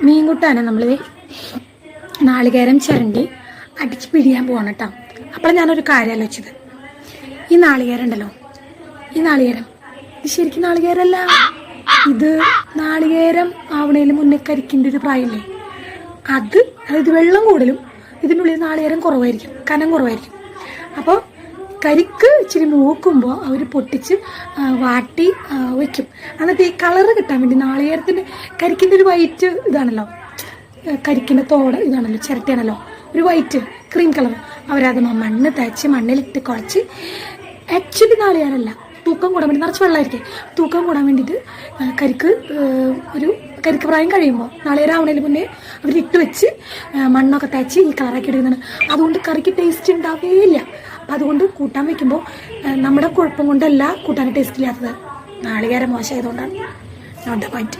മീൻ കൂട്ടാണ് നമ്മൾ നാളികേരം ചിരണ്ടി അടിച്ച് പിടിയാൻ പോകണം കേട്ടോ. അപ്പോൾ ഞാനൊരു കാര്യം ആലോചിച്ചത്, ഈ നാളികേരം ഉണ്ടല്ലോ, ഈ നാളികേരം ഇത് ശരിക്കും നാളികേരമല്ല, ഇത് നാളികേരം ആവണേന് മുന്നേ കരിക്കിൻ്റെ ഒരു പ്രായമില്ലേ, അതായത് വെള്ളം കൂടുതലും ഇതിനുള്ളിൽ നാളികേരം കുറവായിരിക്കും, കനം കുറവായിരിക്കും. അപ്പോൾ കരിക്ക് ഇച്ചിരി മൂക്കുമ്പോൾ അവർ പൊട്ടിച്ച് വാട്ടി വയ്ക്കും. എന്നിട്ട് ഈ കളറ് കിട്ടാൻ വേണ്ടി നാളികേരത്തിൻ്റെ കരിക്കിൻ്റെ ഒരു വൈറ്റ് ഇതാണല്ലോ, കരിക്കിൻ്റെ തോട് ഇതാണല്ലോ, ചിരട്ടയാണല്ലോ, ഒരു വൈറ്റ് ക്രീം കളർ. അവരത് മണ്ണ് തേച്ച് മണ്ണിലിട്ട് കുഴച്ച്, ആക്ച്വലി നാളികേരമല്ല, തൂക്കം കൂടാൻ വേണ്ടി, നിറച്ച് വെള്ളമായിരിക്കും, തൂക്കം കൂടാൻ വേണ്ടിയിട്ട് കരിക്ക് പ്രായം കഴിയുമ്പോൾ നാളികേരം ആവണേന് മുന്നേ അവരിട്ട് വെച്ച് മണ്ണൊക്കെ തേച്ച് ഈ കളറാക്കി എടുക്കുന്നതാണ്. അതുകൊണ്ട് കറിക്ക് ടേസ്റ്റ് ഉണ്ടാവുകയില്ല. അപ്പം അതുകൊണ്ട് കൂട്ടാൻ വയ്ക്കുമ്പോൾ നമ്മുടെ കുഴപ്പം കൊണ്ടല്ല കൂട്ടാൻ ടേസ്റ്റ് ഇല്ലാത്തത്, നാളികേരം മോശമായതുകൊണ്ടാണ്. Not the point.